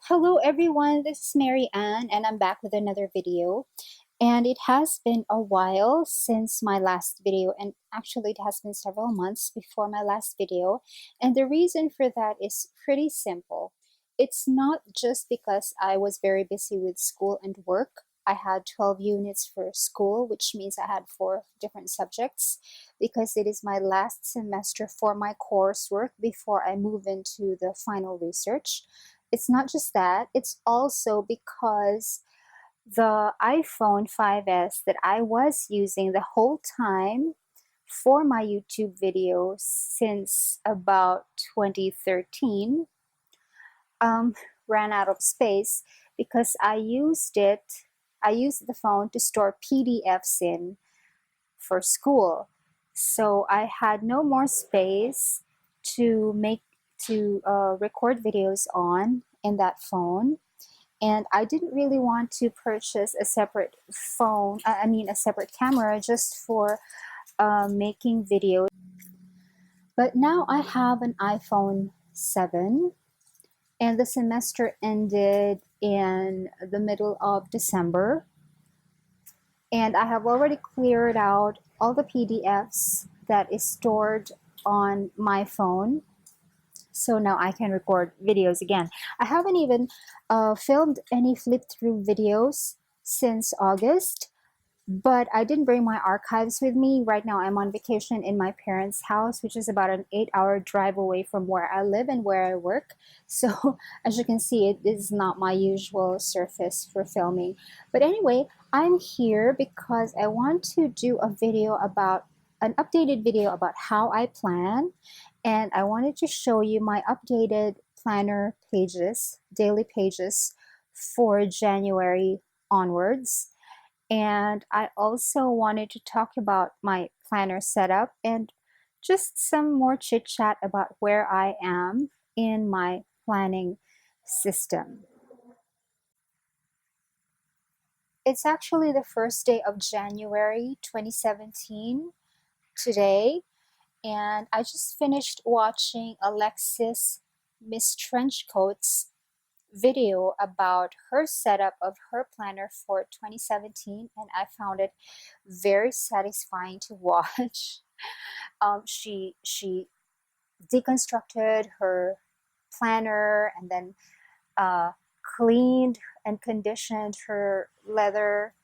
Hello everyone, this is Mary Ann and I'm back with another video. And it has been a while since my last video, and actually it has been several months before my last video. And the reason for that is pretty simple. It's not just because I was very busy with school and work. I had 12 units for school, which means I had 4 different subjects because it is my last semester for my coursework before I move into the final research. It's not just that, it's also because the iPhone 5S that I was using the whole time for my YouTube videos since about 2013 um, ran out of space because I used the phone to store PDFs in for school. So I had no more space to record videos on in that phone, and I didn't really want to purchase a separate phone, a separate camera just for making videos. But now I have an iPhone 7, and the semester ended in the middle of December, and I have already cleared out all the PDFs that is stored on my phone. So now I can record videos again. I haven't even filmed any flip through videos since August, but I didn't bring my archives with me. Right now I'm on vacation in my parents' house, which is about an 8-hour drive away from where I live and where I work. So as you can see, it is not my usual surface for filming. But anyway, I'm here because I want to do a video about an updated video about how I plan, and I wanted to show you my updated planner pages, daily pages for January onwards. And I also wanted to talk about my planner setup and just some more chit chat about where I am in my planning system. It's actually the first day of January 2017 today, and I just finished watching Alexis Miss Trenchcoat's video about her setup of her planner for 2017, and I found it very satisfying to watch. She deconstructed her planner and then uh, cleaned and conditioned her leather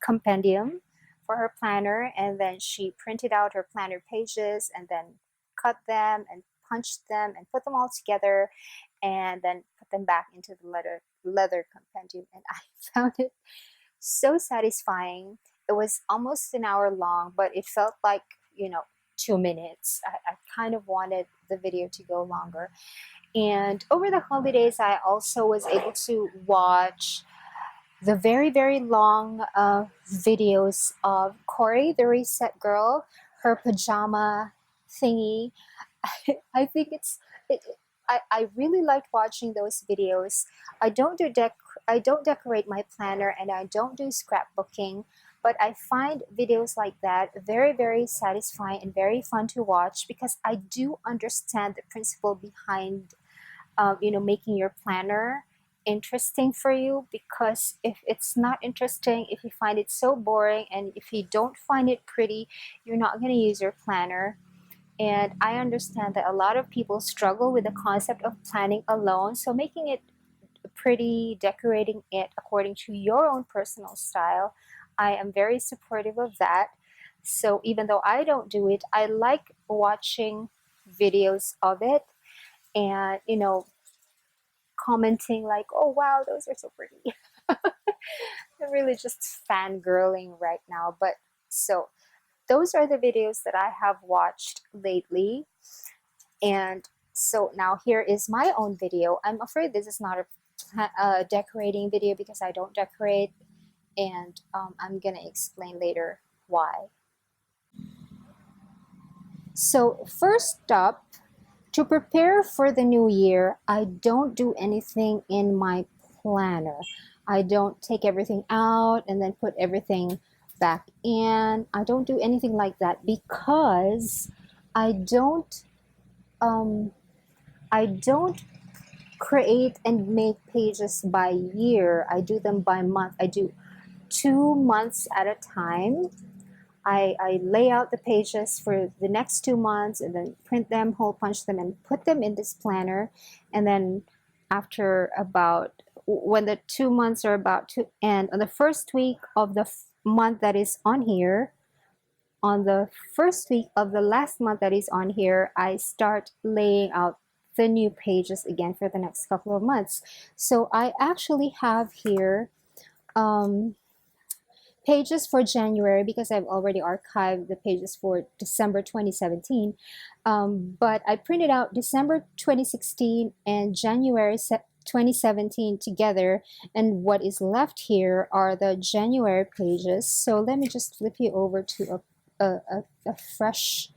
compendium for her planner, and then she printed out her planner pages and then cut them and punched them and put them all together and then put them back into the leather compendium, and I found it so satisfying. It was almost an hour long, but it felt like, 2 minutes. I kind of wanted the video to go longer. And over the holidays, I also was able to watch the very, very long videos of Corey, the Reset Girl, her pajama thingy. I think it, I really liked watching those videos. I don't do I don't decorate my planner and I don't do scrapbooking, but I find videos like that very, very satisfying and very fun to watch because I do understand the principle behind making your planner interesting for you. Because if it's not interesting, if you find it so boring and if you don't find it pretty, you're not going to use your planner. And I understand that a lot of people struggle with the concept of planning alone. So making it pretty, decorating it according to your own personal style, I am very supportive of that. So even though I don't do it, I like watching videos of it and, commenting like, oh wow, those are so pretty. I'm really just fangirling right now. But so those are the videos that I have watched lately. And so now here is my own video. I'm afraid this is not a decorating video because I don't decorate, and I'm gonna explain later why. So first up, to prepare for the new year, I don't do anything in my planner. I don't take everything out and then put everything back in. I don't do anything like that because I don't um, I don't create and make pages by year. I do them by month. I do 2 months at a time. I lay out the pages for the next 2 months and then print them, hole punch them, and put them in this planner. And then after about, when the 2 months are about to end, on the first week of the month that is on here, on the first week of the last month that is on here, I start laying out the new pages again for the next couple of months. So I actually have here pages for January because I've already archived the pages for December 2017. But I printed out December 2016 and January 2017 together, and what is left here are the January pages. So let me just flip you over to a fresh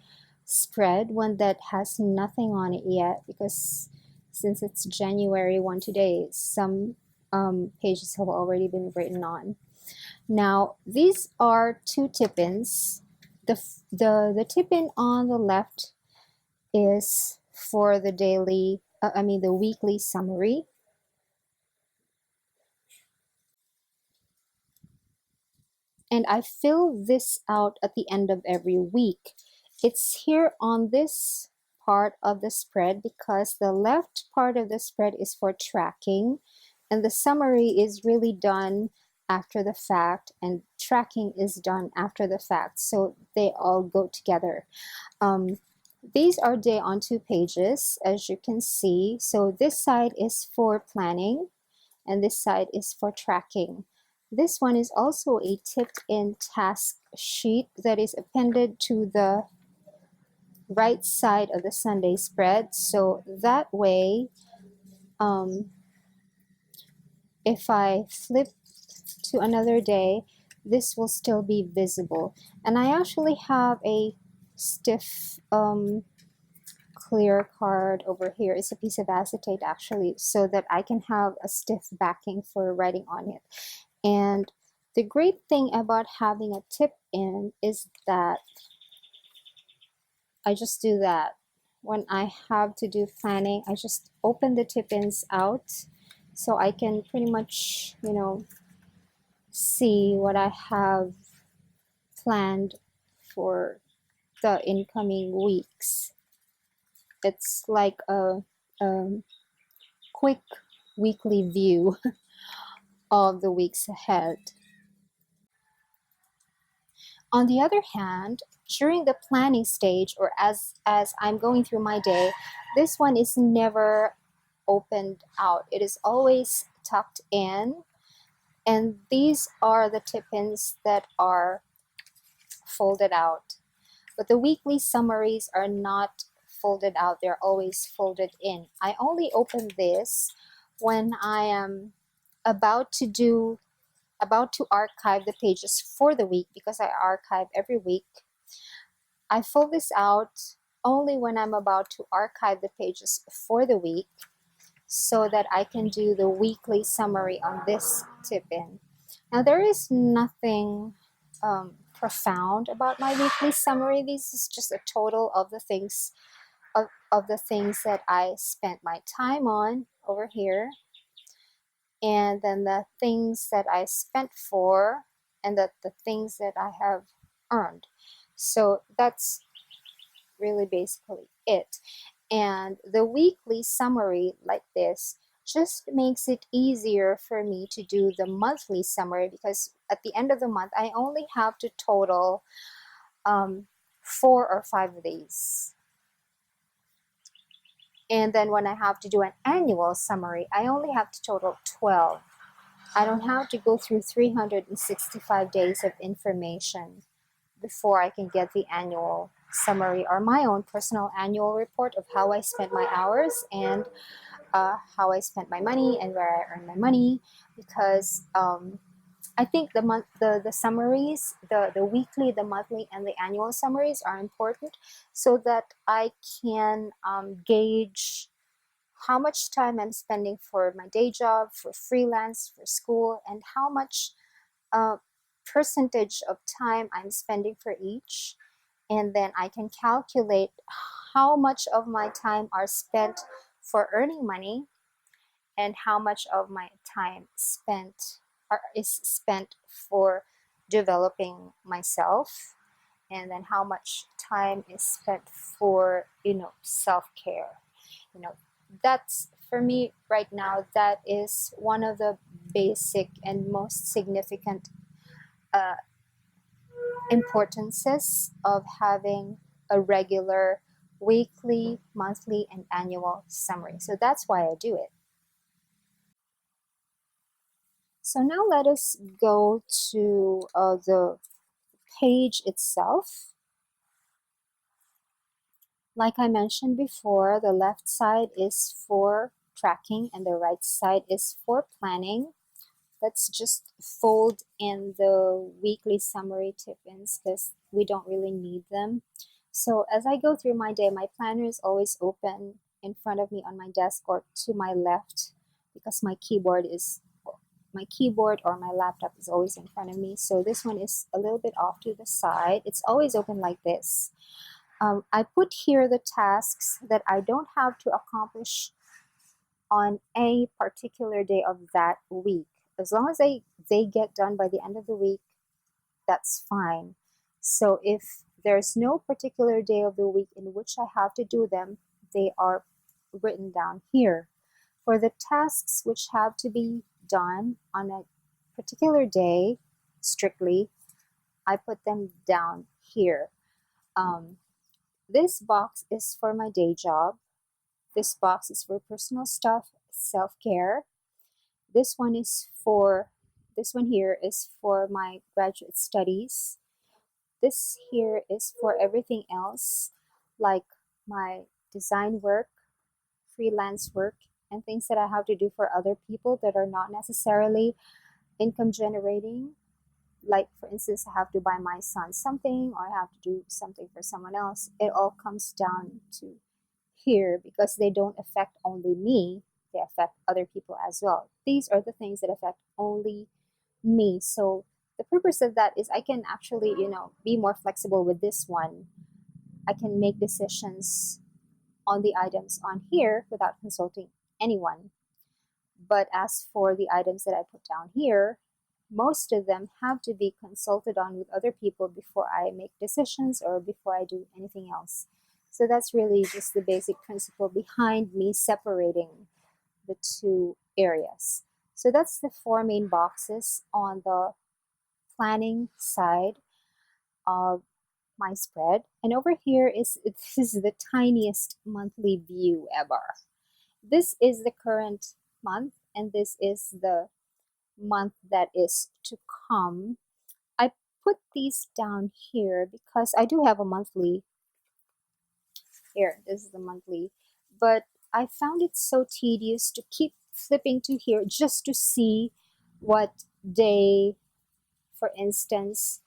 spread, one that has nothing on it yet, because since it's January 1 today, some pages have already been written on. Now, these are two tip-ins. The tip-in on the left is for the daily, the weekly summary. And I fill this out at the end of every week. It's here on this part of the spread because the left part of the spread is for tracking, and the summary is really done after the fact, and tracking is done after the fact, so they all go together. These are day on 2 pages, as you can see. So this side is for planning and this side is for tracking. This one is also a tipped in task sheet that is appended to the right side of the Sunday spread, so that way if I flip to another day, this will still be visible. And I actually have a stiff clear card over here. It's a piece of acetate actually, so that I can have a stiff backing for writing on it. And the great thing about having a tip in is that I just do that. When I have to do planning, I just open the tip-ins out so I can pretty much, see what I have planned for the incoming weeks. It's like a quick weekly view of the weeks ahead. On the other hand, during the planning stage, or as I'm going through my day, this one is never opened out. It is always tucked in, and these are the tip-ins that are folded out. But the weekly summaries are not folded out, they're always folded in. I only open this when I am about to archive the pages for the week, because I archive every week. I fold this out only when I'm about to archive the pages for the week, so that I can do the weekly summary on this tip-in. Now, there is nothing profound about my weekly summary. This is just a total of the things of the things that I spent my time on over here, and then the things that I spent for, and the things that I have earned. So that's really basically it. And the weekly summary like this just makes it easier for me to do the monthly summary, because at the end of the month I only have to total 4 or 5 of these. And then when I have to do an annual summary, I only have to total 12. I don't have to go through 365 days of information before I can get the annual summary, or my own personal annual report of how I spent my hours, and how I spent my money, and where I earned my money. Because I think the summaries, the weekly, the monthly, and the annual summaries are important, so that I can gauge how much time I'm spending for my day job, for freelance, for school, and how much percentage of time I'm spending for each. And then I can calculate how much of my time are spent for earning money, and how much of my time spent or is spent for developing myself, and then how much time is spent for, self-care. you know that's for me right now. That is one of the basic and most significant uh, importances of having a regular weekly, monthly, and annual summary. So that's why I do it. So now let us go to the page itself. Like I mentioned before, the left side is for tracking and the right side is for planning. Let's just fold in the weekly summary tip-ins because we don't really need them. So as I go through my day, my planner is always open in front of me on my desk or to my left, because my keyboard or my laptop is always in front of me. So this one is a little bit off to the side. It's always open like this. I put here the tasks that I don't have to accomplish on a particular day of that week. As long as they get done by the end of the week, that's fine. So if there's no particular day of the week in which I have to do them, they are written down here. For the tasks which have to be done on a particular day, strictly, I put them down here. This box is for my day job. This box is for personal stuff, self-care. This one is for, this one here is for my graduate studies. This here is for everything else, like my design work, freelance work, and things that I have to do for other people that are not necessarily income generating. Like, for instance, I have to buy my son something or I have to do something for someone else. It all comes down to here because they don't affect only me, they affect other people as well. These are the things that affect only me. So the purpose of that is I can actually, be more flexible with this one. I can make decisions on the items on here without consulting anyone. But as for the items that I put down here, most of them have to be consulted on with other people before I make decisions or before I do anything else. So that's really just the basic principle behind me separating the two areas. So that's the four main boxes on the planning side of my spread. And over here this is the tiniest monthly view ever. This is the current month and this is the month that is to come. I put these down here because I do have a monthly here. This is the monthly, but I found it so tedious to keep flipping to here just to see what day, for instance,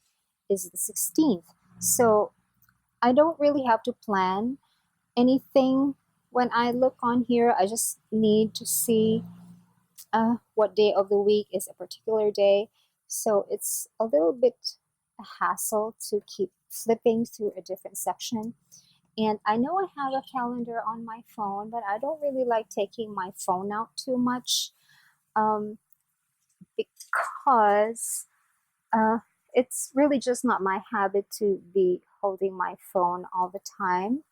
is the 16th. So I don't really have to plan anything when I look on here. I just need to see what day of the week is a particular day. So it's a little bit a hassle to keep flipping through a different section. And I know I have a calendar on my phone, but I don't really like taking my phone out too much um, because it's really just not my habit to be holding my phone all the time.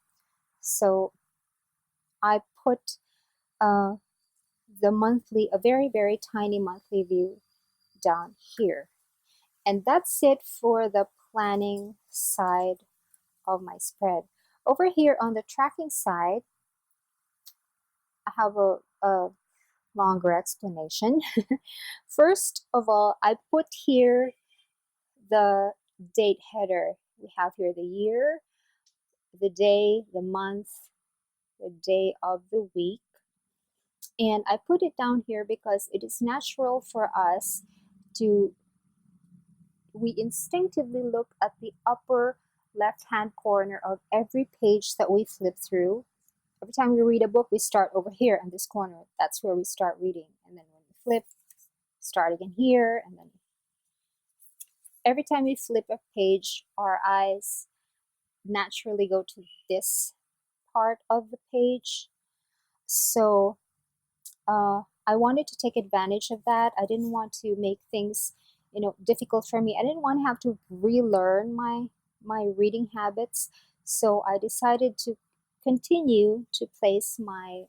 So I put uh, a very, very tiny monthly view down here. And that's it for the planning side of my spread. Over here on the tracking side, I have a longer explanation. First of all, I put here the date header. We have here the year, the day, the month, the day of the week. And I put it down here because it is natural for us we instinctively look at the upper left-hand corner of every page that we flip through. Every time we read a book, we start over here in this corner. That's where we start reading. And then when we flip, start again here. And then every time we flip a page, our eyes naturally go to this part of the page. So I wanted to take advantage of that. I didn't want to make things, difficult for me. I didn't want to have to relearn my reading habits. So I decided to continue to place my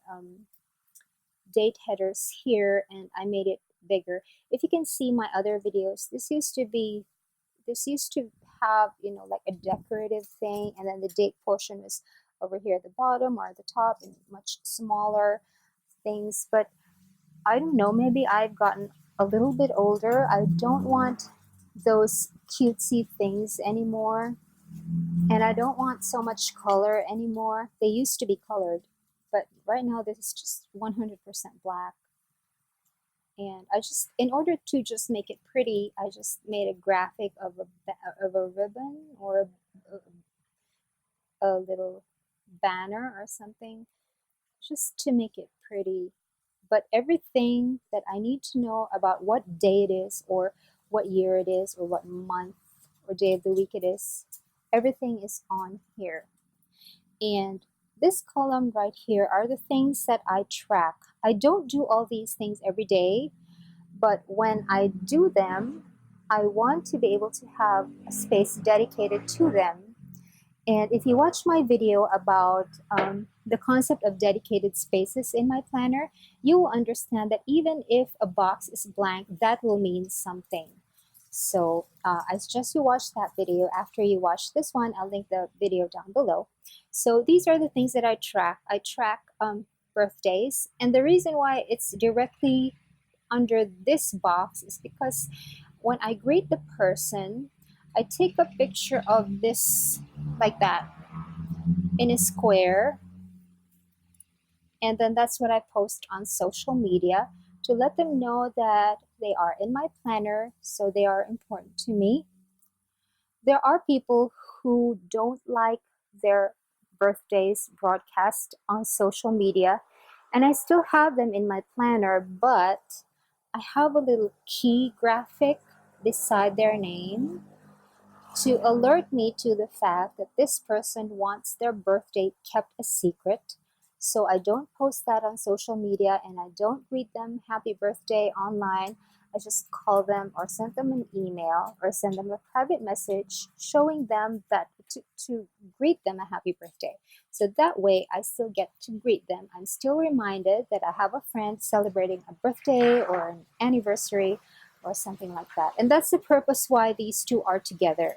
date headers here, and I made it bigger. If you can see my other videos, this used to have, like a decorative thing, and then the date portion was over here at the bottom or at the top, and much smaller things. But I don't know, maybe I've gotten a little bit older. I don't want those cutesy things anymore, and I don't want so much color anymore. They used to be colored, but right now this is just 100% black. And I just, in order to just make it pretty, I just made a graphic of a ribbon or a little banner or something, just to make it pretty. But everything that I need to know about what day it is, or what year it is, or what month or day of the week it is, everything is on here. And this column right here are the things that I track. I don't do all these things every day, but when I do them, I want to be able to have a space dedicated to them. And if you watch my video about the concept of dedicated spaces in my planner, you will understand that even if a box is blank, that will mean something. So I suggest you watch that video. After you watch this one, I'll link the video down below. So these are the things that I track. I track birthdays, and the reason why it's directly under this box is because when I greet the person, I take a picture of this like that in a square, and then that's what I post on social media to let them know that they are in my planner, so they are important to me. There are people who don't like their birthdays broadcast on social media, and I still have them in my planner, but I have a little key graphic beside their name to alert me to the fact that this person wants their birthday kept a secret. So I don't post that on social media, and I don't greet them happy birthday online. I just call them or send them an email or send them a private message showing them that to greet them a happy birthday. So that way I still get to greet them. I'm still reminded that I have a friend celebrating a birthday or an anniversary or something like that. And that's the purpose why these two are together.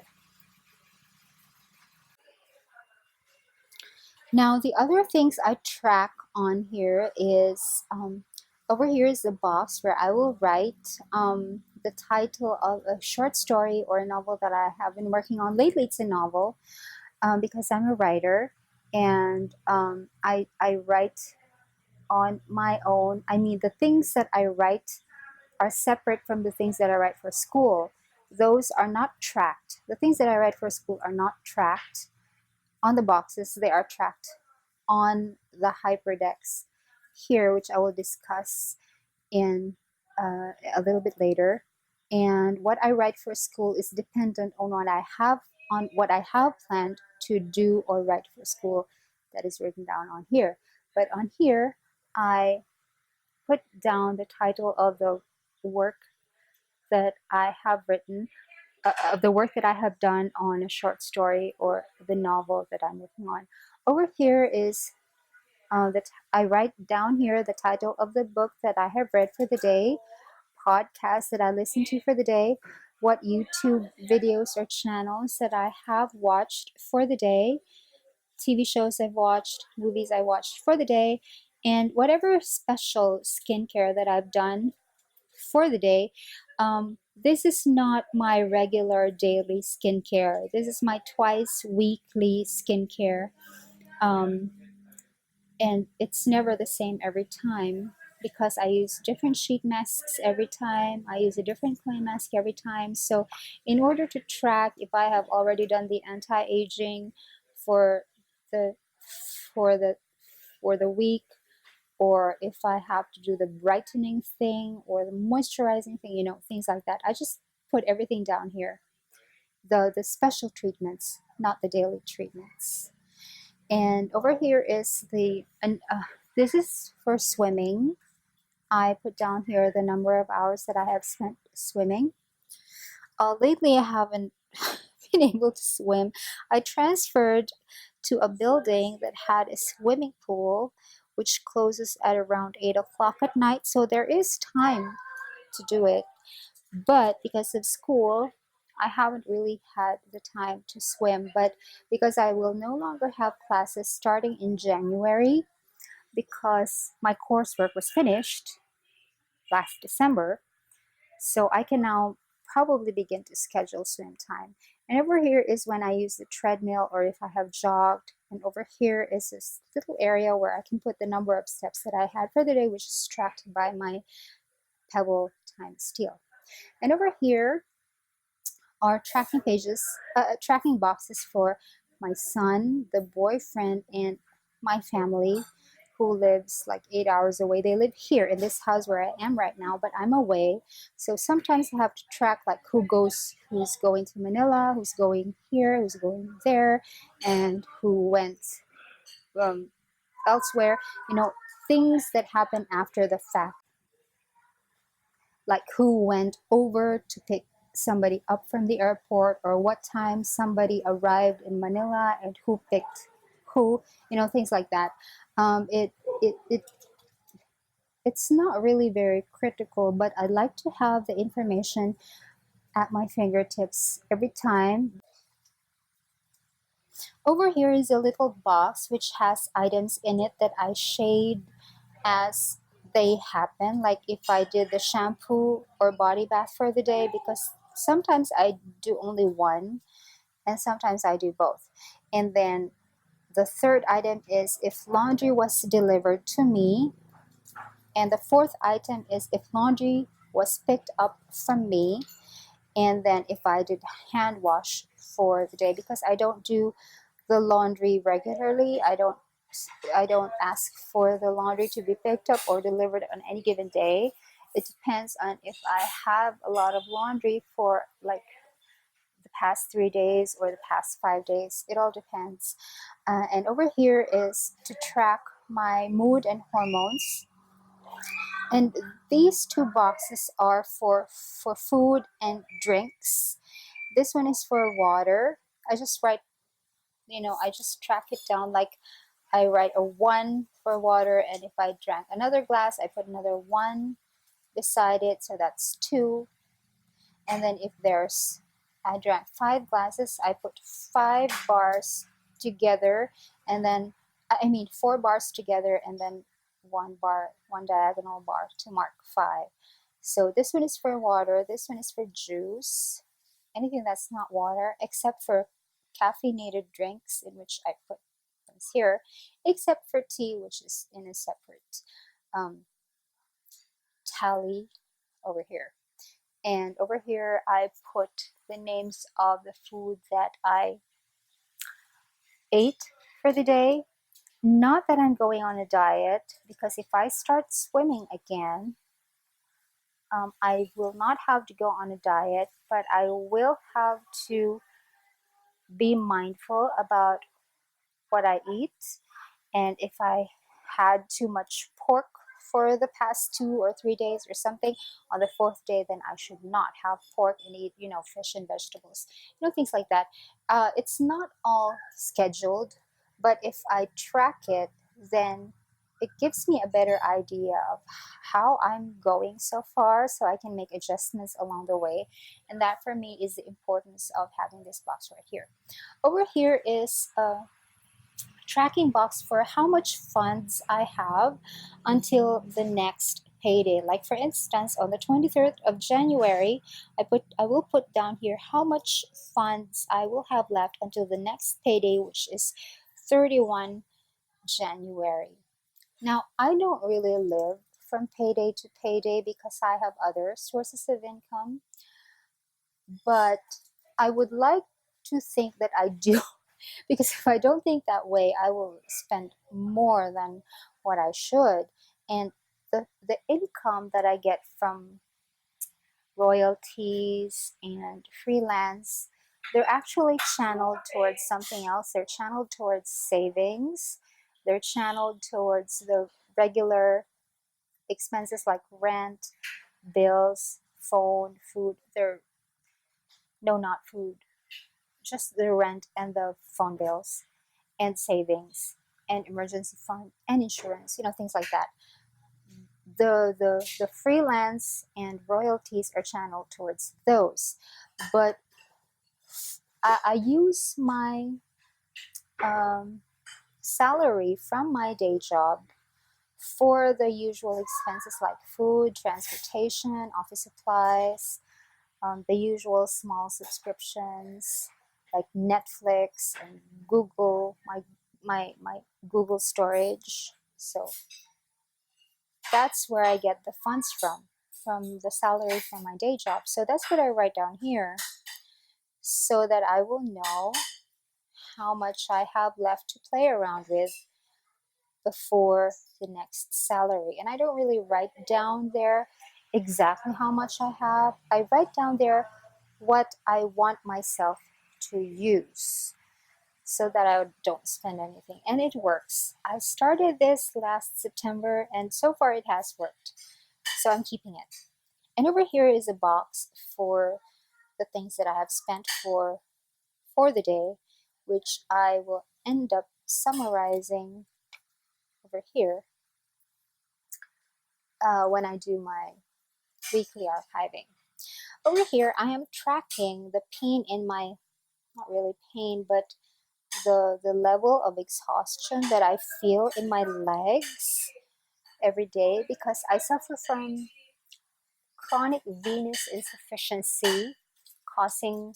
Now, the other things I track on here is over here is the box where I will write the title of a short story or a novel that I have been working on. Lately, it's a novel because I'm a writer, and I write on my own. I mean, the things that I write are separate from the things that I write for school. Those are not tracked. The things that I write for school are not tracked on the boxes. They are tracked on the hyperdex here, which I will discuss in a little bit later. And what I write for school is dependent on what I have planned to do or write for school. That is written down on here. But on here, I put down the title of the work that I have written, of the work that I have done on a short story or the novel that I'm working on. Over here is that I write down here the title of the book that I have read for the day, podcasts that I listen to for the day, what YouTube videos or channels that I have watched for the day, TV shows I've watched, movies I watched for the day, and whatever special skincare that I've done for the day. This is not my regular daily skincare. This is my twice weekly skincare. Um, and it's never the same every time because I use different sheet masks every time. I use a different clay mask every time. So in order to track if I have already done the anti-aging for the for the for the week, or if I have to do the brightening thing or the moisturizing thing, things like that, I just put everything down here. The special treatments, not the daily treatments. And over here is this is for swimming. I put down here the number of hours that I have spent swimming. Lately, I haven't been able to swim. I transferred to a building that had a swimming pool, which closes at around 8 o'clock at night. So there is time to do it. But because of school, I haven't really had the time to swim. But because I will no longer have classes starting in January, because my coursework was finished last December, so I can now probably begin to schedule swim time. And over here is when I use the treadmill or if I have jogged. And over here is this little area where I can put the number of steps that I had for the day, which is tracked by my Pebble Time Steel. And over here are tracking boxes for my son, the boyfriend, and my family who lives like 8 hours away. They live here in this house where I am right now, but I'm away. So sometimes I have to track like who's going to Manila, who's going here, who's going there, and who went um, elsewhere. You know, things that happen after the fact, like who went over to pick somebody up from the airport, or what time somebody arrived in Manila and who picked who, things like that. It it it it's not really very critical, but I like to have the information at my fingertips every time. Over here is a little box which has items in it that I shade as they happen, like if I did the shampoo or body bath for the day, because sometimes I do only one and sometimes I do both. And then the third item is if laundry was delivered to me, and the fourth item is if laundry was picked up from me, and then if I did hand wash for the day, because I don't do the laundry regularly. I don't ask for the laundry to be picked up or delivered on any given day. It depends on if I have a lot of laundry for like the past 3 days or the past 5 days. It all depends. And over here is to track my mood and hormones. And these two boxes are for food and drinks. This one is for water. I just write, I just track it down, like I write a 1 for water, and if I drank another glass, I put another 1 beside it, so that's 2. And then if I drank 5 glasses, I put 5 bars together, and then, 4 bars together, and then 1 diagonal bar to mark 5. So this one is for water, this one is for juice, anything that's not water, except for caffeinated drinks, in which I put things here, except for tea, which is in a separate um, tally over here. And over here, I put the names of the food that I ate for the day. Not that I'm going on a diet, because if I start swimming again, I will not have to go on a diet, but I will have to be mindful about what I eat. And if I had too much pork for the past 2 or 3 days or something, on the fourth day, then I should not have pork and eat, fish and vegetables, things like that. It's not all scheduled, but if I track it, then it gives me a better idea of how I'm going so far, so I can make adjustments along the way. And that for me is the importance of having this box right here. Over here is tracking box for how much funds I have until the next payday. Like for instance, on the 23rd of January, I will put down here how much funds I will have left until the next payday, which is 31 January. Now, I don't really live from payday to payday because I have other sources of income, but I would like to think that I do. Because if I don't think that way, I will spend more than what I should. And the income that I get from royalties and freelance, they're actually channeled towards something else. They're channeled towards savings. They're channeled towards the regular expenses like rent, bills, phone, food. No, not food, just the rent and the phone bills, and savings, and emergency fund, and insurance, things like that. The freelance and royalties are channeled towards those. But I use my um, salary from my day job for the usual expenses like food, transportation, office supplies, the usual small subscriptions like Netflix and Google, my Google storage. So that's where I get the funds from the salary from my day job. So that's what I write down here so that I will know how much I have left to play around with before the next salary. And I don't really write down there exactly how much I have. I write down there what I want myself to use so that I don't spend anything. And it works. I started this last September and so far it has worked. So I'm keeping it. And over here is a box for the things that I have spent for the day, which I will end up summarizing over here when I do my weekly archiving. Over here, I am tracking the pain in my, not really pain, but the level of exhaustion that I feel in my legs every day because I suffer from chronic venous insufficiency causing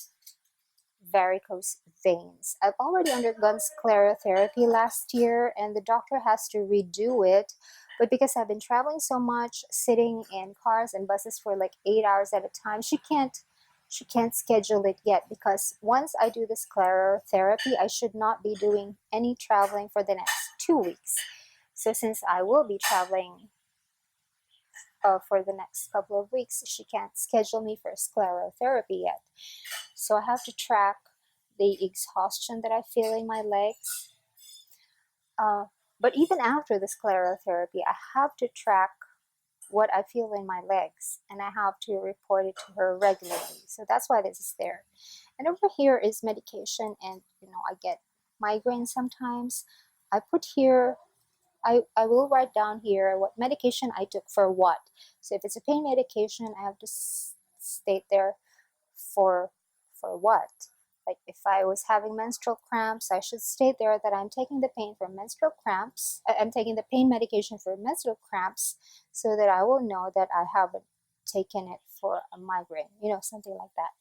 varicose veins. I've already undergone sclerotherapy last year and the doctor has to redo it. But because I've been traveling so much, sitting in cars and buses for like 8 hours at a time, she can't schedule it yet because once I do the sclerotherapy, I should not be doing any traveling for the next 2 weeks. So since I will be traveling for the next couple of weeks, she can't schedule me for sclerotherapy yet. So I have to track the exhaustion that I feel in my legs. But even after the sclerotherapy, I have to track what I feel in my legs and I have to report it to her regularly. So that's why this is there. And over here is medication, and I get migraines sometimes. I put here, I will write down here what medication I took for what. So if it's a pain medication, I have to state there for what. Like if I was having menstrual cramps, I should state there that I'm taking the pain for menstrual cramps. I'm taking the pain medication for menstrual cramps so that I will know that I haven't taken it for a migraine, something like that.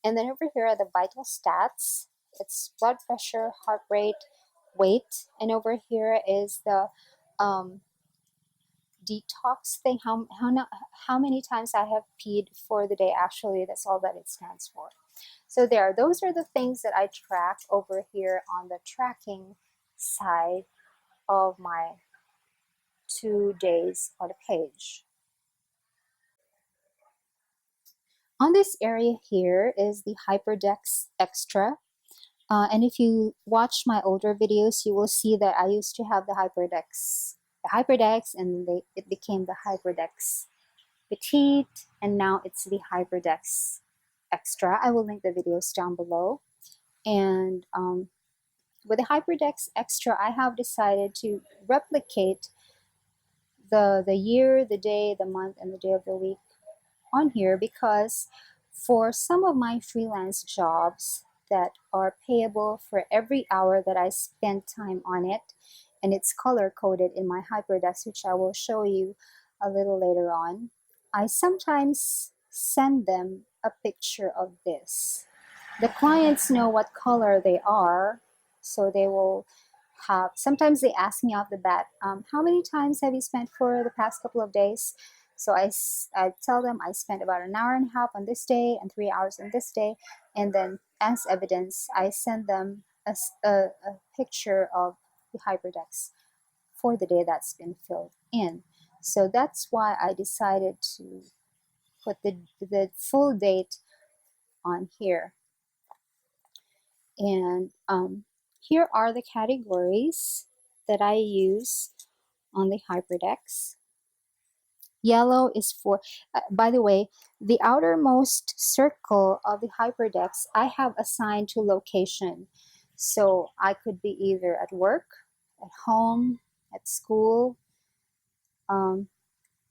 And then over here are the vital stats. It's blood pressure, heart rate, weight. And over here is the detox thing, how many times I have peed for the day. Actually, that's all that it stands for. So those are the things that I track over here on the tracking side of my 2 days on a page. On this area here is the HyperDex Extra. And if you watch my older videos, you will see that I used to have the HyperDex, and it became the HyperDex Petite, and now it's the HyperDex Extra. I will link the videos down below. And with the HyperDex Extra, I have decided to replicate the year, the day, the month, and the day of the week on here because for some of my freelance jobs that are payable for every hour that I spend time on it, and it's color coded in my HyperDex, which I will show you a little later on, I sometimes send them a picture of this. The clients know what color they are, so they will have, sometimes they ask me off the bat, how many times have you spent for the past couple of days? So I tell them I spent about an hour and a half on this day and 3 hours on this day, and then as evidence, I send them a picture of the HyperDex for the day that's been filled in. So that's why I decided to put the full date on here. And here are the categories that I use on the HyperDex. Yellow is for, by the way, the outermost circle of the hyperdex I have assigned to location. So I could be either at work, at home, at school, um,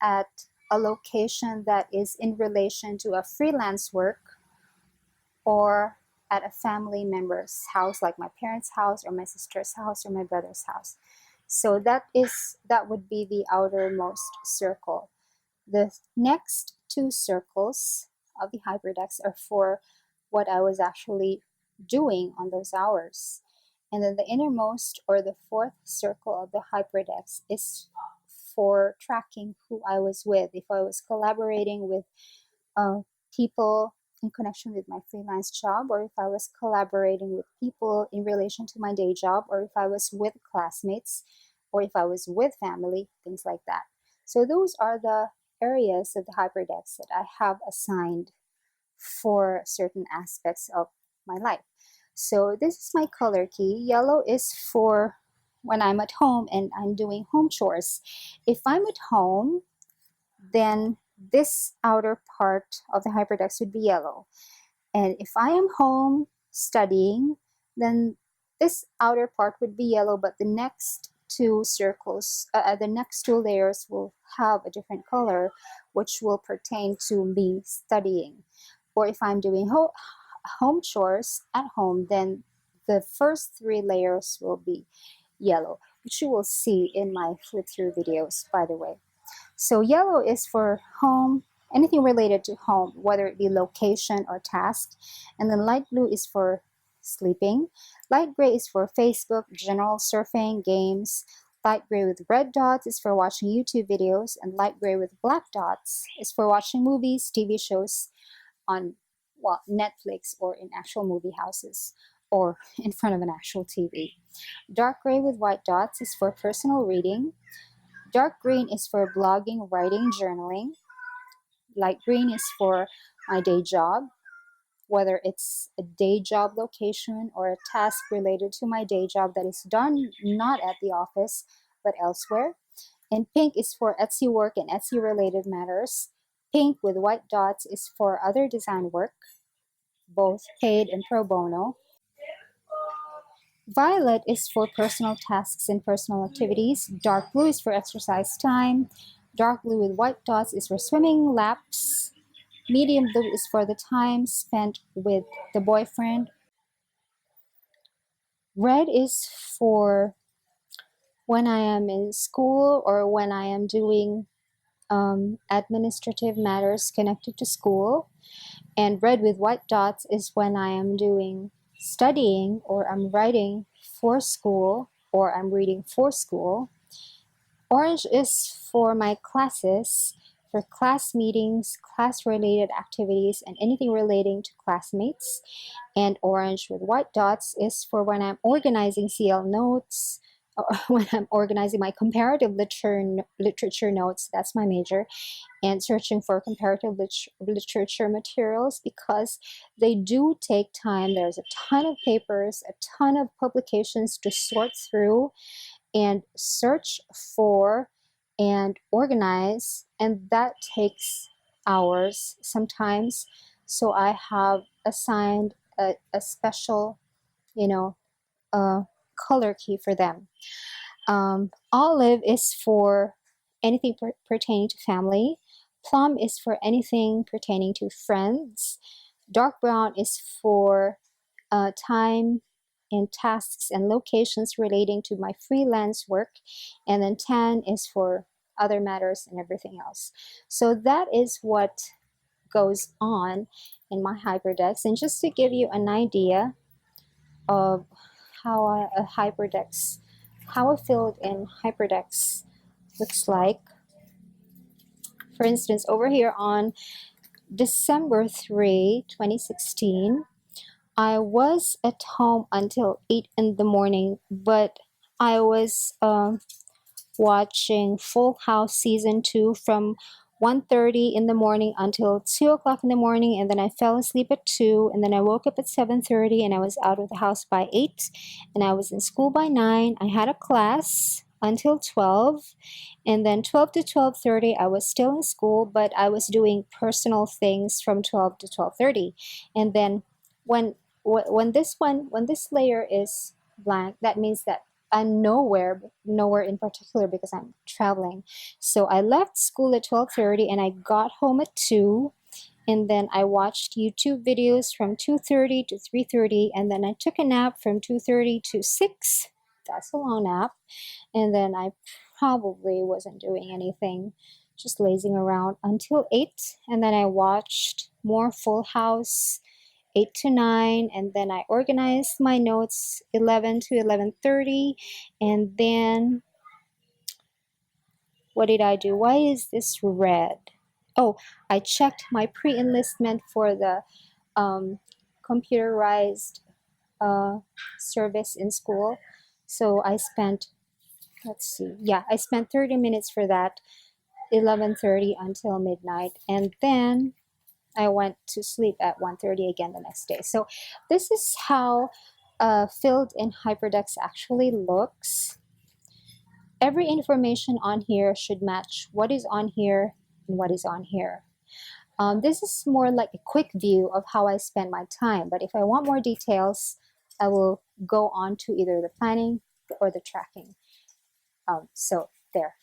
at a location that is in relation to a freelance work, or at a family member's house, like my parents' house or my sister's house or my brother's house. So that would be the outermost circle. The next two circles of the hyperdex are for what I was actually doing on those hours. And then the innermost, or the fourth circle of the hyperdex, is for tracking who I was with. If I was collaborating with people in connection with my freelance job, or if I was collaborating with people in relation to my day job, or if I was with classmates, or if I was with family, things like that. So those are the areas of the hyperdex that I have assigned for certain aspects of my life. So this is my color key. Yellow is for when I'm at home and I'm doing home chores. If I'm at home, then this outer part of the hypertext would be yellow. And if I am home studying, then this outer part would be yellow, but the next two circles, the next two layers will have a different color, which will pertain to me studying. Or if I'm doing home chores at home, then the first three layers will be yellow, which you will see in my flip through videos, by the way. So yellow is for home, anything related to home, whether it be location or task. And then light blue is for sleeping. Light gray is for Facebook, general surfing, games. Light gray with red dots is for watching YouTube videos. And light gray with black dots is for watching movies, TV shows on, well, Netflix, or in actual movie houses, or in front of an actual TV. Dark gray with white dots is for personal reading. Dark green is for blogging, writing, journaling. Light green is for my day job, whether it's a day job location or a task related to my day job that is done not at the office but elsewhere. And pink is for Etsy work and Etsy related matters. Pink with white dots is for other design work, both paid and pro bono. Violet is for personal tasks and personal activities. Dark blue is for exercise time. Dark blue with white dots is for swimming laps. Medium blue is for the time spent with the boyfriend. Red is for when I am in school or when I am doing administrative matters connected to school. And red with white dots is when I am doing studying, or I'm writing for school, or I'm reading for school. Orange is for my classes, for class meetings, class-related activities, and anything relating to classmates. And orange with white dots is for when I'm organizing CL notes, or when I'm organizing my comparative literature notes, that's my major, and searching for comparative literature materials, because they do take time. There's a ton of papers, a ton of publications to sort through and search for and organize, and that takes hours sometimes. So I have assigned a special, you know, color key for them. Olive is for anything pertaining to family. Plum is for anything pertaining to friends. Dark brown is for time and tasks and locations relating to my freelance work. And then tan is for other matters and everything else. So that is what goes on in my hyperdex. And just to give you an idea of how a hyperdex, how a filled in hyperdex looks like. For instance, over here on December 3, 2016, I was at home until 8 in the morning, but I was watching Full House Season 2 from 1:30 in the morning until 2 o'clock in the morning, and then I fell asleep at 2, and then I woke up at 7:30, and I was out of the house by 8, and I was in school by 9. I had a class until 12, and then 12 to 12:30 I was still in school, but I was doing personal things from 12 to 12:30. And then when when this layer is blank, that means that I'm nowhere in particular because I'm traveling. So I left school at 12:30 and I got home at 2, and then I watched YouTube videos from 2:30 to 3:30, and then I took a nap from 2:30 to 6. That's a long nap. And then I probably wasn't doing anything, just lazing around until 8, and then I watched more Full House 8 to 9, and then I organized my notes 11 to 11:30, and then what did I do? Why is this red? Oh, I checked my pre-enlistment for the um, computerized uh, service in school. So I spent, let's see, yeah, I spent 30 minutes for that, 11:30 until midnight, and then I went to sleep at 1:30 again the next day. So this is how filled in Hyperdex actually looks. Every information on here should match what is on here and what is on here. This is more like a quick view of how I spend my time, but if I want more details, I will go on to either the planning or the tracking. So there.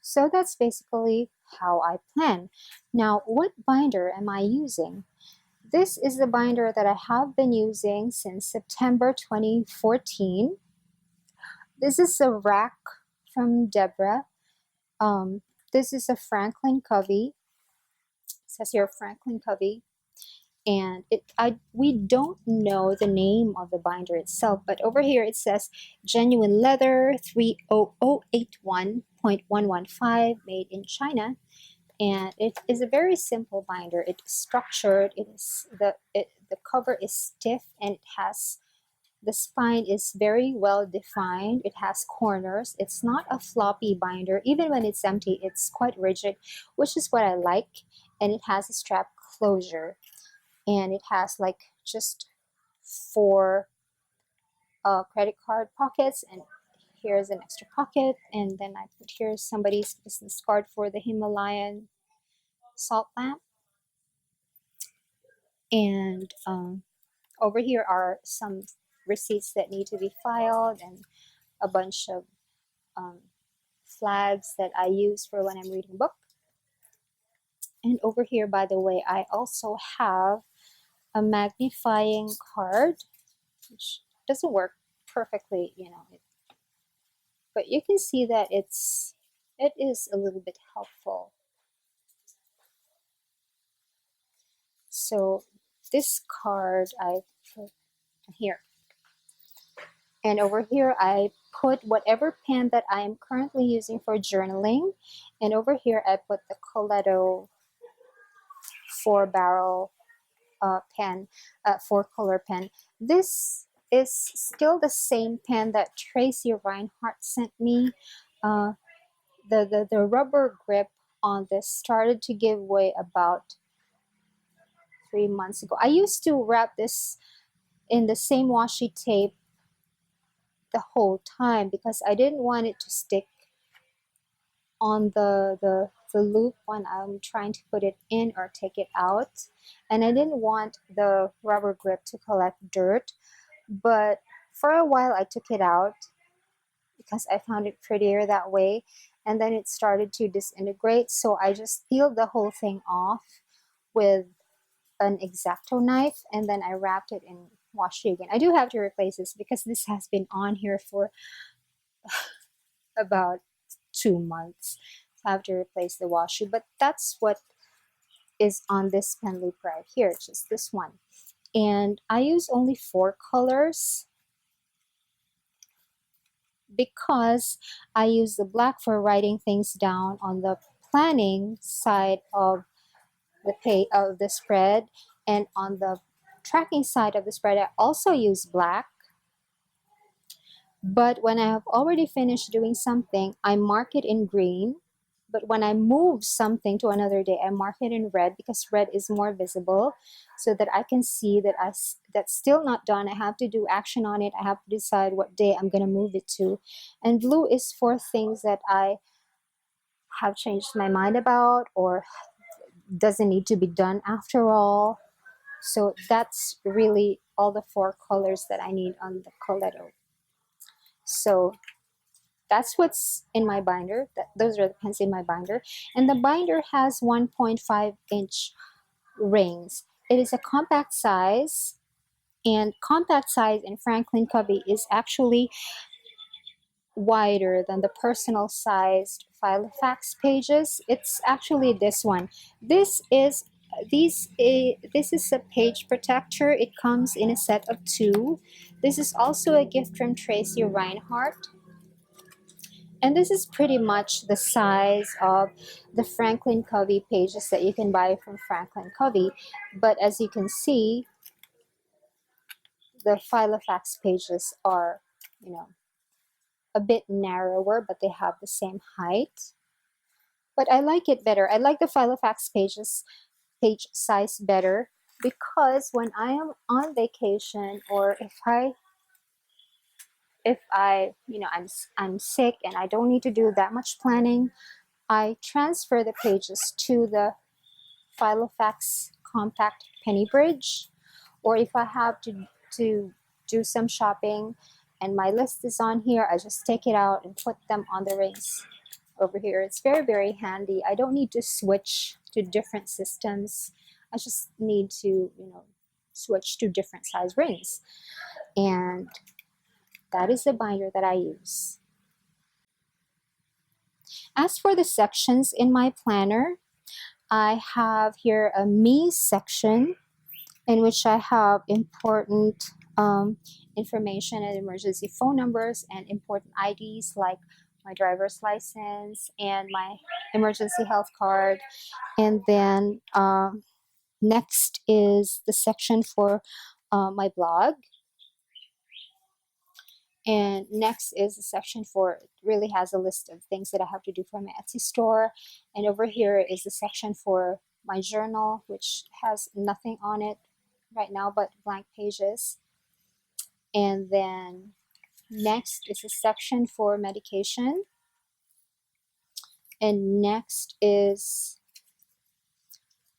So that's basically how I plan. Now, what binder am I using? This is the binder that I have been using since September 2014. This is a rack from Deborah. This is a Franklin Covey. It says here Franklin Covey. And we don't know the name of the binder itself, but over here it says genuine leather 30081.115 made in China. And it is a very simple binder. It's structured. The cover is stiff, and the spine is very well defined. It has corners. It's not a floppy binder. Even when it's empty, it's quite rigid, which is what I like. And it has a strap closure, and it has like just 4 credit card pockets, and here's an extra pocket, and then I put here somebody's business card for the Himalayan salt lamp. And over here are some receipts that need to be filed, and a bunch of flags that I use for when I'm reading a book. And over here, by the way, I also have a magnifying card, which doesn't work perfectly, but you can see that it is a little bit helpful. So this card I put here. And over here, I put whatever pen that I am currently using for journaling. And over here, I put the Coleto 4-barrel pen, 4-color pen. This is still the same pen that Tracy Reinhardt sent me. The rubber grip on this started to give way about 3 months ago. I used to wrap this in the same washi tape the whole time because I didn't want it to stick on the loop when I'm trying to put it in or take it out, and I didn't want the rubber grip to collect dirt. But for a while I took it out because I found it prettier that way, and then it started to disintegrate, so I just peeled the whole thing off with an X-Acto knife, and then I wrapped it in washi again. I do have to replace this because this has been on here for about 2 months. So I have to replace the washi, but that's what is on this pen loop right here, just this one. And I use only 4 colors because I use the black for writing things down on the planning side of the spread, and on the tracking side of the spread I also use black. But when I have already finished doing something, I mark it in green, But when I move something to another day, I mark it in red because red is more visible, so that I can see that that's still not done. I have to do action on it. I have to decide what day I'm going to move it to. And blue is for things that I have changed my mind about, or doesn't need to be done after all. So that's really all the 4 colors that I need on the Coleto. So that's what's in my binder. Those are the pens in my binder. And the binder has 1.5-inch rings. It is a compact size, and compact size in Franklin Covey is actually wider than the personal sized Filofax pages. It's actually this one. This is a page protector. It comes in a set of 2. This is also a gift from Tracy Reinhardt. And this is pretty much the size of the Franklin Covey pages that you can buy from Franklin Covey. But as you can see, the Filofax pages are, a bit narrower, but they have the same height. But I like it better. I like the Filofax page size better, because when I am on vacation, or I'm sick and I don't need to do that much planning, I transfer the pages to the Filofax compact penny bridge. Or if I have to do some shopping and my list is on here, I just take it out and put them on the rings over here. It's very, very handy. I don't need to switch to different systems. I just need to, switch to different size rings. And that is the binder that I use. As for the sections in my planner, I have here a me section in which I have important information and emergency phone numbers and important IDs like my driver's license and my emergency health card. And then next is the section for my blog. And next is the section for, it really has a list of things that I have to do for my Etsy store. And over here is the section for my journal, which has nothing on it right now but blank pages. And then next is a section for medication. And next is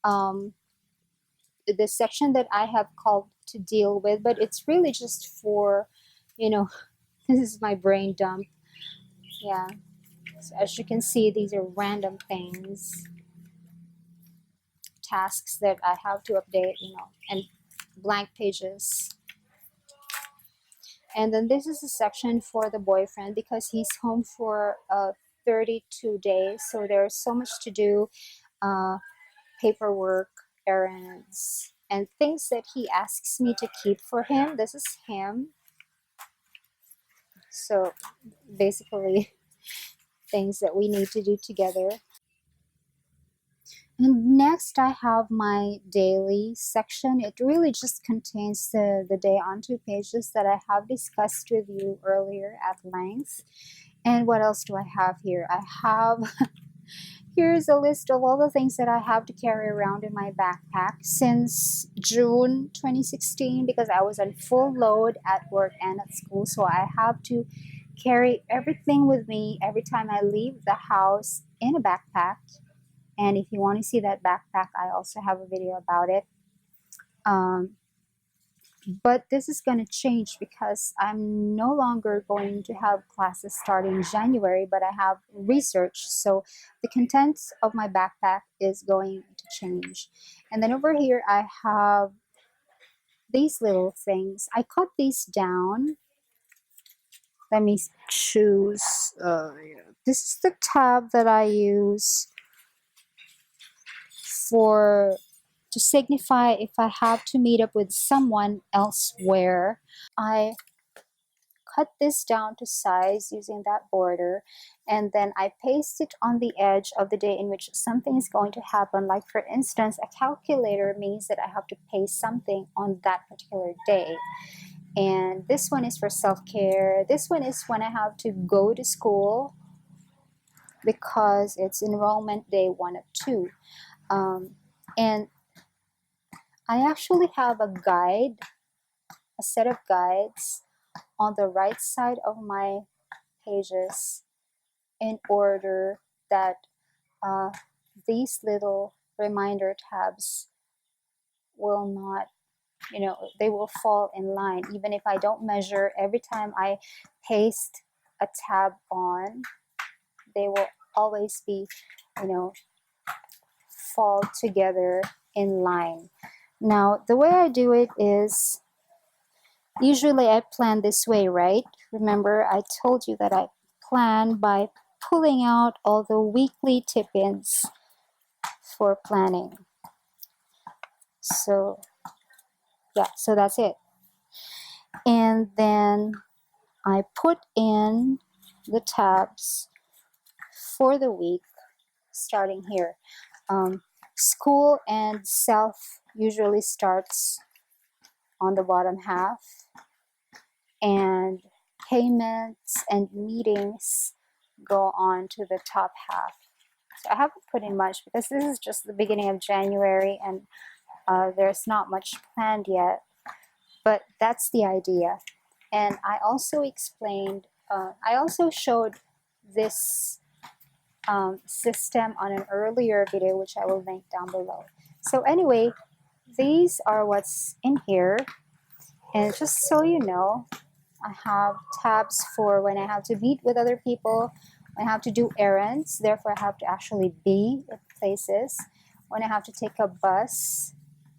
the section that I have called to deal with, but it's really just for, this is my brain dump. Yeah. So as you can see, these are random things, tasks that I have to update, and blank pages. And then this is a section for the boyfriend, because he's home for 32 days. So there's so much to do, paperwork, errands, and things that he asks me to keep for him. This is him. So basically, things that we need to do together. And next I have my daily section. It really just contains the day on 2 pages that I have discussed with you earlier at length. And what else do I have here? I have, here's a list of all the things that I have to carry around in my backpack since June 2016, because I was on full load at work and at school. So I have to carry everything with me every time I leave the house in a backpack. And if you want to see that backpack, I also have a video about it. But this is going to change because I'm no longer going to have classes starting January, but I have research. So the contents of my backpack is going to change. And then over here, I have these little things. I cut these down. Let me choose. This is the tab that I use to signify if I have to meet up with someone elsewhere. I cut this down to size using that border, and then I paste it on the edge of the day in which something is going to happen. Like for instance, a calculator means that I have to pay something on that particular day. And this one is for self-care. This one is when I have to go to school. because it's enrollment day 1 of 2. And I actually have a guide, a set of guides on the right side of my pages in order that uh, these little reminder tabs will not, they will fall in line. Even if I don't measure, every time I paste a tab on, they will always be, you know, fall together in line. Now, the way I do it is usually I plan this way, right? Remember, I told you that I plan by pulling out all the weekly tip-ins for planning. So, yeah, so that's it. And then I put in the tabs for the week starting here. School and self usually starts on the bottom half, and payments and meetings go on to the top half. So I haven't put in much because this is just the beginning of January, and there's not much planned yet, but that's the idea. And I also explained, I also showed this system on an earlier video, which I will link down below. So anyway, these are what's in here. And just so you know, I have tabs for when I have to meet with other people, when I have to do errands, therefore I have to actually be at places, when I have to take a bus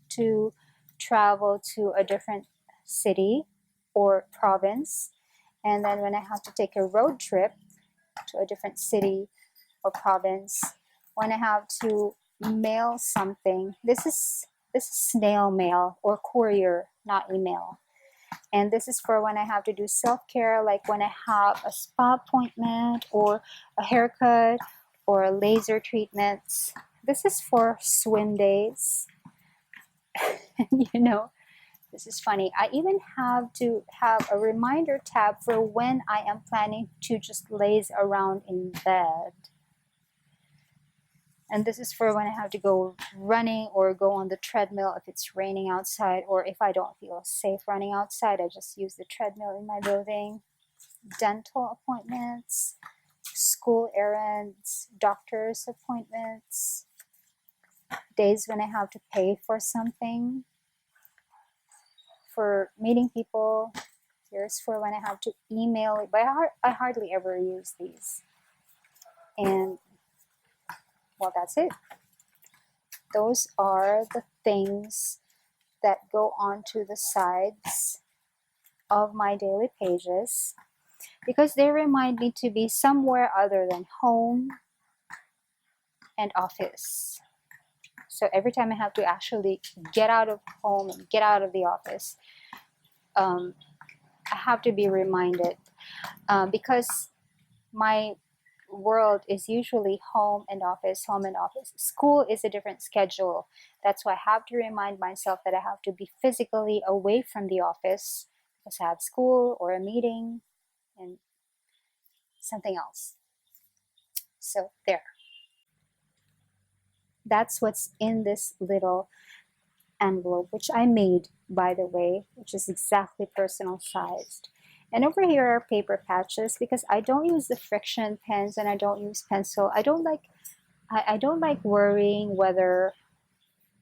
to travel to a different city or province, and then when I have to take a road trip to a different city or province, when I have to mail something. This is snail mail or courier, not email. And this is for when I have to do self-care, like when I have a spa appointment or a haircut or a laser treatments. This is for swim days. This is funny. I even have to have a reminder tab for when I am planning to just laze around in bed. And this is for when I have to go running or go on the treadmill if it's raining outside, or if I don't feel safe running outside, I just use the treadmill in my building. Dental appointments, school errands, doctor's appointments, days when I have to pay for something, for meeting people. Here's for when I have to email it, but I hardly ever use these. And well, that's it. Those are the things that go onto the sides of my daily pages because they remind me to be somewhere other than home and office. So every time I have to actually get out of home and get out of the office, I have to be reminded because my world is usually home and office, home and office. School is a different schedule. That's why I have to remind myself that I have to be physically away from the office because I have school or a meeting and something else. So there. That's what's in this little envelope, which I made, by the way, which is exactly personal sized. And over here are paper patches because I don't use the friction pens and I don't use pencil. I don't like worrying whether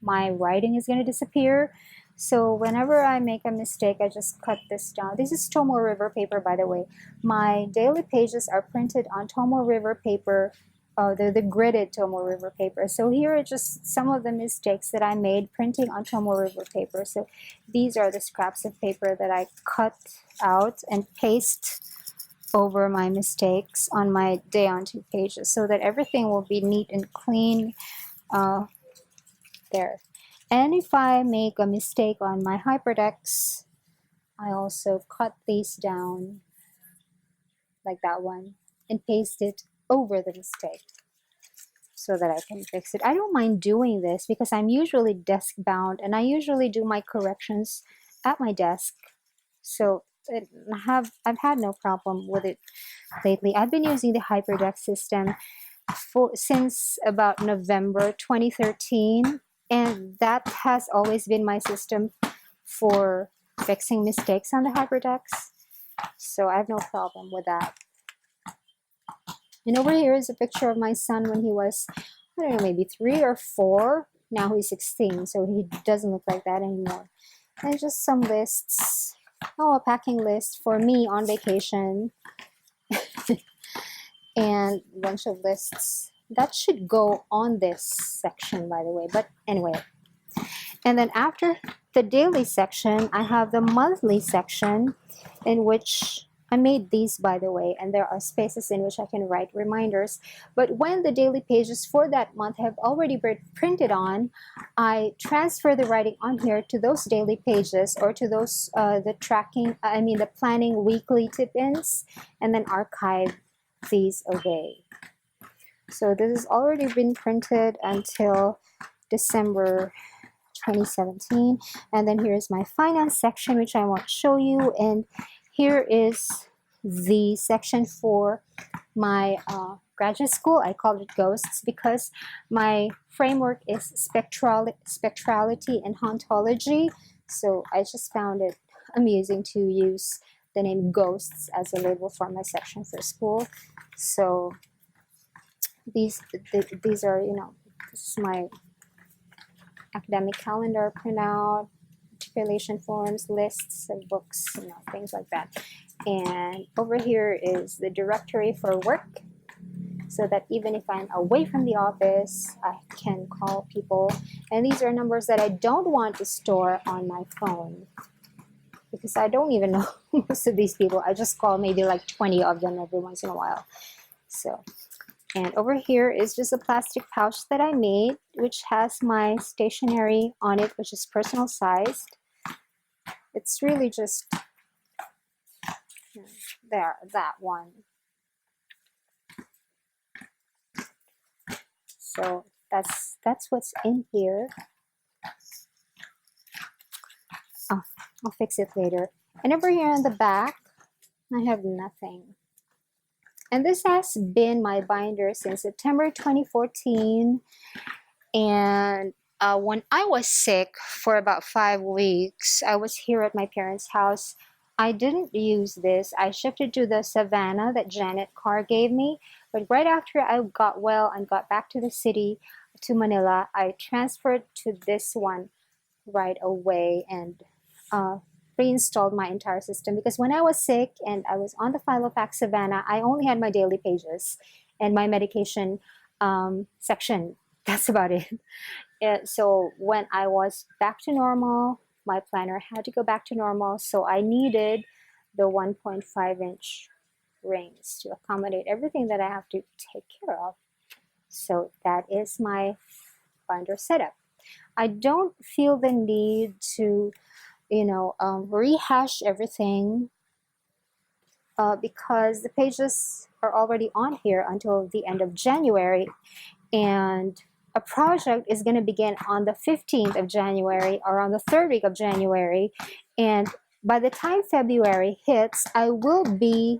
my writing is going to disappear. So whenever I make a mistake, I just cut this down. This is Tomo River paper, by the way. My daily pages are printed on Tomo River paper. They're the gridded Tomo River paper. So here are just some of the mistakes that I made printing on Tomo River paper. So these are the scraps of paper that I cut out and paste over my mistakes on my day on 2 pages so that everything will be neat and clean there. And if I make a mistake on my hypertext, I also cut these down like that one and paste it over the mistake so that I can fix it. I don't mind doing this because I'm usually desk bound and I usually do my corrections at my desk. So I've had no problem with it lately. I've been using the HyperDeck system since about November 2013, and that has always been my system for fixing mistakes on the HyperText. So I have no problem with that. And over here is a picture of my son when he was, I don't know, maybe 3 or 4. Now he's 16, so he doesn't look like that anymore. And just some lists. Oh, a packing list for me on vacation. And a bunch of lists. That should go on this section, by the way. But anyway. And then after the daily section, I have the monthly section, in which I made these, by the way, and there are spaces in which I can write reminders. But when the daily pages for that month have already been printed on, I transfer the writing on here to those daily pages, or to those the planning weekly tip-ins, and then archive these away. So this has already been printed until December 2017. And then here's my finance section, which I want to show you. And here is the section for my graduate school. I call it Ghosts because my framework is spectrality and hauntology. So I just found it amusing to use the name Ghosts as a label for my section for school. So these are, this is my academic calendar printout, relation forms, lists of books, things like that. And over here is the directory for work, so that even if I'm away from the office, I can call people. And these are numbers that I don't want to store on my phone, because I don't even know most of these people. I just call maybe like 20 of them every once in a while. So, and over here is just a plastic pouch that I made, which has my stationery on it, which is personal sized. It's really just there, that one. So that's what's in here. Oh, I'll fix it later. And over here on the back, I have nothing. And this has been my binder since September 2014. And when I was sick for about 5 weeks, I was here at my parents' house. I didn't use this. I shifted to the Savannah that Janet Carr gave me. But right after I got well and got back to the city, to Manila, I transferred to this one right away and reinstalled my entire system, because when I was sick and I was on the Filofax Savannah, I only had my daily pages and my medication section. That's about it. So when I was back to normal, my planner had to go back to normal, so I needed the 1.5-inch rings to accommodate everything that I have to take care of. So that is my binder setup. I don't feel the need to rehash everything because the pages are already on here until the end of January, and a project is going to begin on the 15th of January, or on the 3rd week of January, and by the time February hits, I will be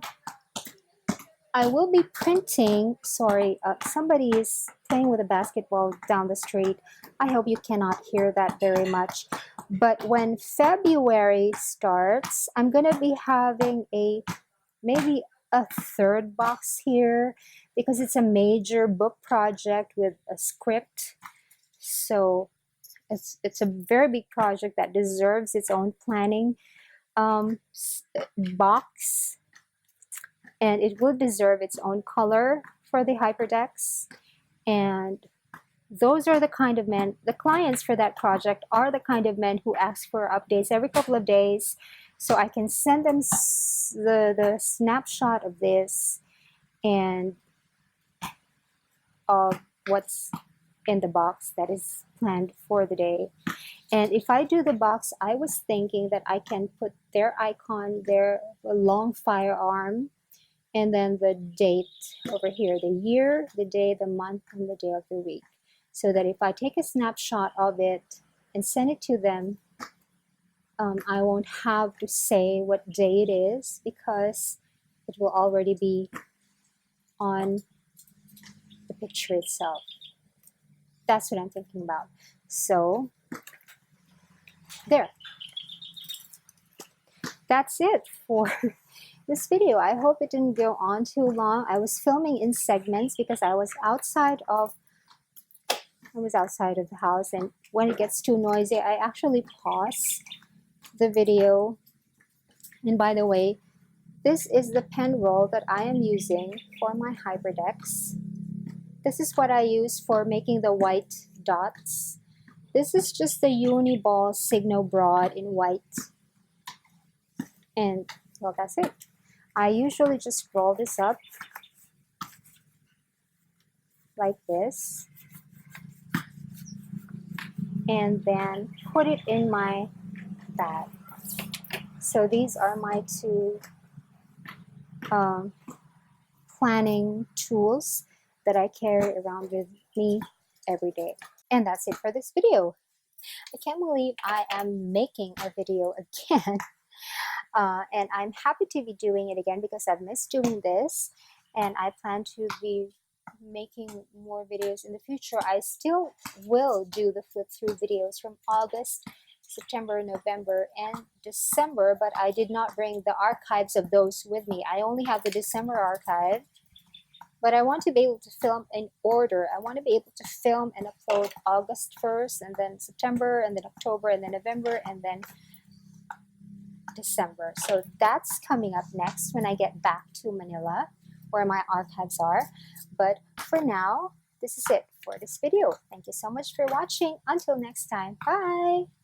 printing. Sorry, somebody is playing with a basketball down the street. I hope you cannot hear that very much. But when February starts, I'm going to be having maybe a 3rd box here, because it's a major book project with a script. So it's a very big project that deserves its own planning box. And it will deserve its own color for the HyperText. And those are the kind of men, the clients for that project are the kind of men who ask for updates every couple of days. So I can send them the snapshot of this and of what's in the box that is planned for the day. And if I do the box, I was thinking that I can put their icon, their long firearm, and then the date over here, the year, the day, the month, and the day of the week. So that if I take a snapshot of it and send it to them, I won't have to say what day it is, because it will already be on the picture itself. That's what I'm thinking about. So there. That's it for this video. I hope it didn't go on too long. I was filming in segments because I was outside of the house, and when it gets too noisy, I actually pause the video. And by the way, this is the pen roll that I am using for my HyperDex. This is what I use for making the white dots. This is just the Uniball Signo Broad in white. And well, that's it. I usually just roll this up like this and then put it in my bag. So these are my two planning tools that I carry around with me every day. And that's it for this video. I can't believe I am making a video again. And I'm happy to be doing it again because I've missed doing this, and I plan to be making more videos in the future. I still will do the flip through videos from August, September, November, and December, but I did not bring the archives of those with me. I only have the December archive, but I want to be able to film in order. I want to be able to film and upload August 1st, and then September, and then October, and then November, and then December. So that's coming up next when I get back to Manila, where my archives are. But for now, this is it for this video. Thank you so much for watching. Until next time, bye!